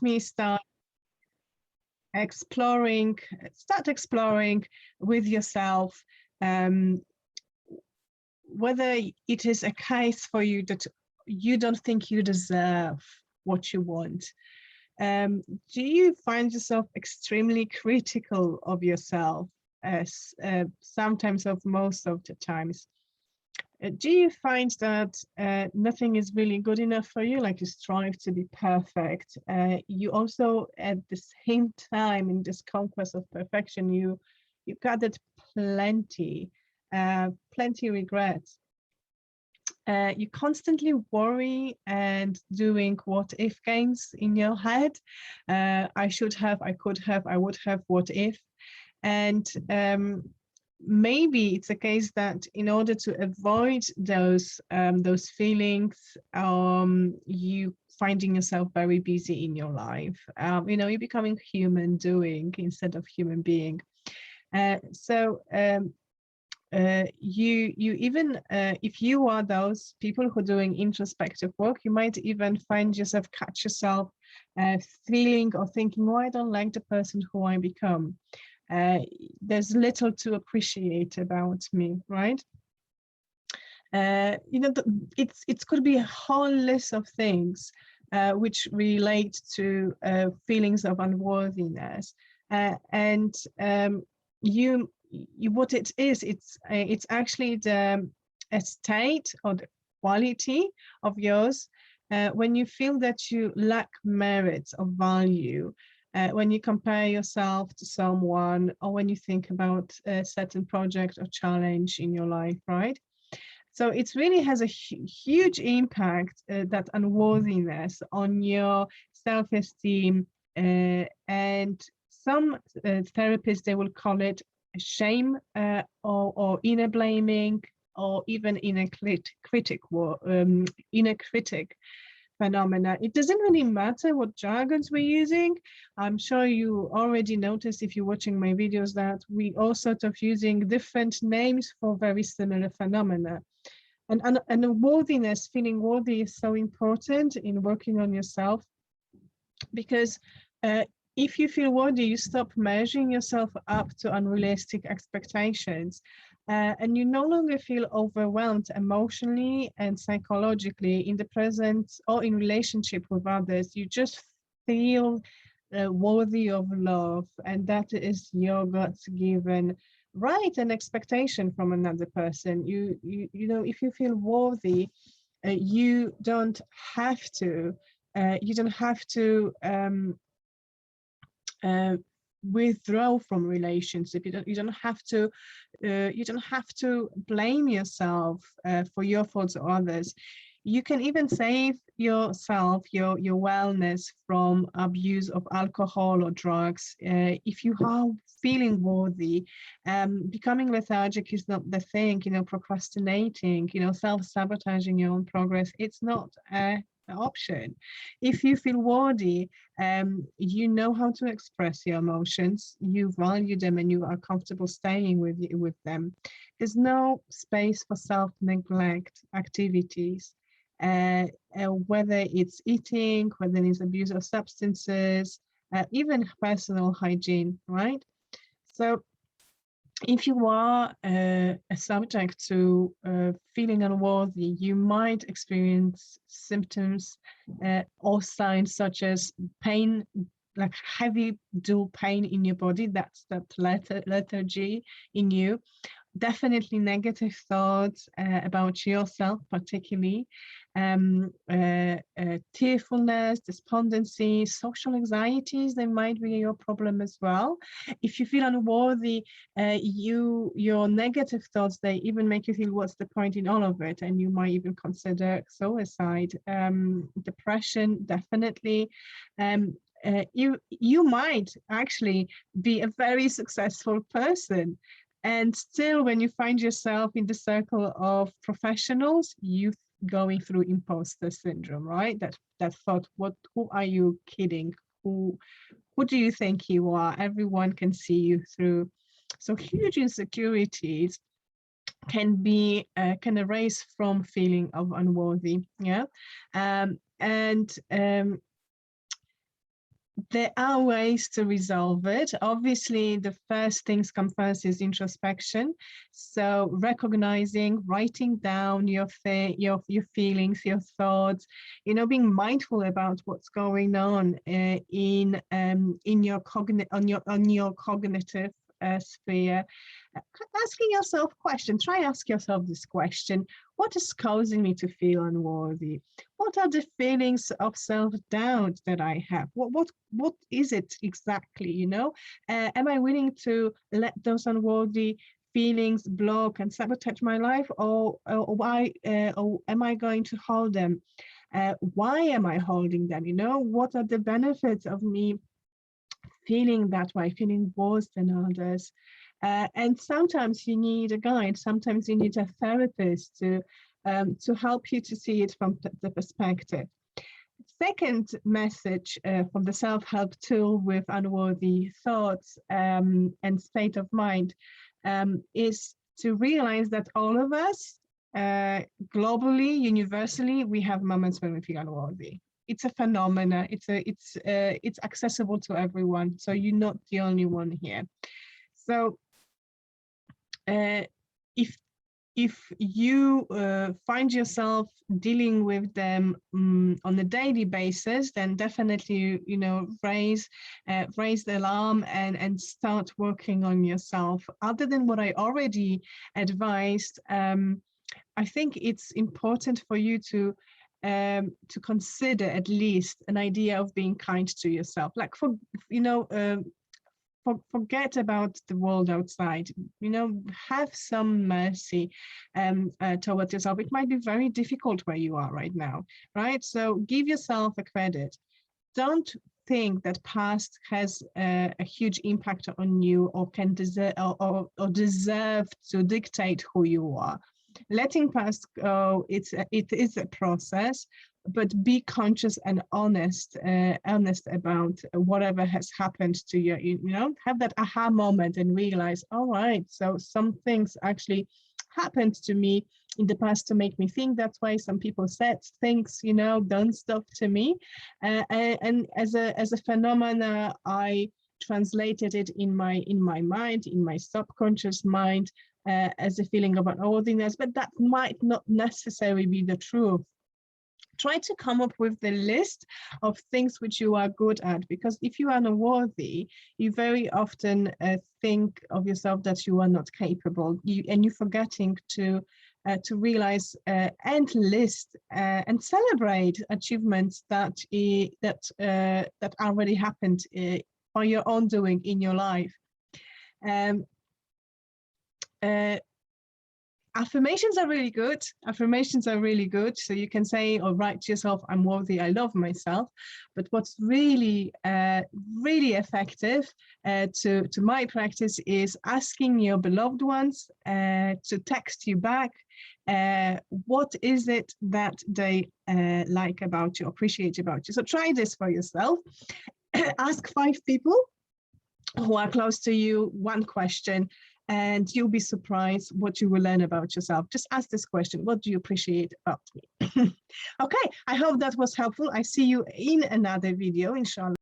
me start exploring with yourself, um, whether it is a case for you that you don't think you deserve what you want. Do you find yourself extremely critical of yourself, as sometimes of most of the times? Do you find that nothing is really good enough for you, like you strive to be perfect? You also, at the same time, in this conquest of perfection, you gathered plenty regrets. You constantly worry and doing what if games in your head. I should have, I could have, I would have, what if? And maybe it's a case that in order to avoid those feelings, you finding yourself very busy in your life. You're becoming human doing instead of human being. You even if you are those people who are doing introspective work, you might even catch yourself feeling or thinking, "Oh, I don't like the person who I become. There's little to appreciate about me," right? It could be a whole list of things which relate to feelings of unworthiness, and what it is, it's actually the a state or the quality of yours when you feel that you lack merit or value, when you compare yourself to someone, or when you think about a certain project or challenge in your life, right? So it really has a huge impact, that unworthiness, on your self-esteem, and some therapists, they will call it shame, or inner blaming, or even inner critic phenomena. It doesn't really matter what jargons we're using. I'm sure you already noticed, if you're watching my videos, that we all sort of using different names for very similar phenomena. And the worthiness, feeling worthy, is so important in working on yourself, because if you feel worthy, you stop measuring yourself up to unrealistic expectations, and you no longer feel overwhelmed emotionally and psychologically in the present or in relationship with others. You just feel worthy of love, and that is your God's given right and expectation from another person. If you feel worthy, you don't have to uh, withdraw from relationship. You don't have to blame yourself for your faults or others. You can even save yourself, your wellness, from abuse of alcohol or drugs. If you are feeling worthy, becoming lethargic is not the thing. Procrastinating, self-sabotaging your own progress, it's not an option. If you feel worthy, you know how to express your emotions, you value them, and you are comfortable staying with them. There's no space for self-neglect activities, whether it's eating, whether it's abuse of substances, even personal hygiene, right? So if you are subject to feeling unworthy, you might experience symptoms or signs such as pain, like heavy dull pain in your body. That's that lethargy in you. Definitely negative thoughts about yourself, particularly tearfulness, despondency, social anxieties. They might be your problem as well. If you feel unworthy, your negative thoughts, they even make you feel, what's the point in all of it? And you might even consider suicide. Depression, definitely. You might actually be a very successful person, and still, when you find yourself in the circle of professionals, you going through imposter syndrome, right? That thought, who are you kidding? Who do you think you are? Everyone can see you through. So huge insecurities can arise from feeling of unworthy. Yeah. And there are ways to resolve it. Obviously, the first things come first is introspection. So recognizing, writing down your feelings, your thoughts, being mindful about what's going on in your cognitive sphere. Asking yourself questions. Try ask yourself this question: what is causing me to feel unworthy? What are the feelings of self-doubt that I have? What is it exactly? Am I willing to let those unworthy feelings block and sabotage my life, or why? Or am I going to hold them? Why am I holding them? What are the benefits of me feeling that way, feeling worse than others? And sometimes you need a guide, sometimes you need a therapist to help you to see it from the perspective. Second message from the self-help tool with unworthy thoughts and state of mind is to realize that all of us, globally, universally, we have moments when we feel unworthy. It's a phenomena. It's accessible to everyone. So you're not the only one here. So if you find yourself dealing with them on a daily basis, then definitely raise the alarm and start working on yourself. Other than what I already advised, I think it's important for you to consider at least an idea of being kind to yourself. Like forget about the world outside, have some mercy towards yourself. It might be very difficult where you are right now, right? So give yourself a credit. Don't think that past has a huge impact on you or can deserve or deserve to dictate who you are. Letting past go, it is a process, but be conscious and honest about whatever has happened to you. Have that aha moment and realize, all right, so some things actually happened to me in the past to make me think that way. Some people said things, done stuff to me, and as a phenomena, I translated it in my mind, in my subconscious mind, as a feeling of unworthiness, but that might not necessarily be the truth. Try to come up with the list of things which you are good at, because if you are unworthy, you very often think of yourself that you are not capable, and you're forgetting to realize and list and celebrate achievements that already happened by your own doing in your life. Affirmations are really good. So you can say or write to yourself, I'm worthy, I love myself. But what's really, really effective to my practice is asking your beloved ones to text you back. What is it that they like about you, appreciate about you? So try this for yourself. Ask 5 people who are close to you one question, and you'll be surprised what you will learn about yourself. Just ask this question: what do you appreciate about me? Okay, I hope that was helpful. I see you in another video, inshallah.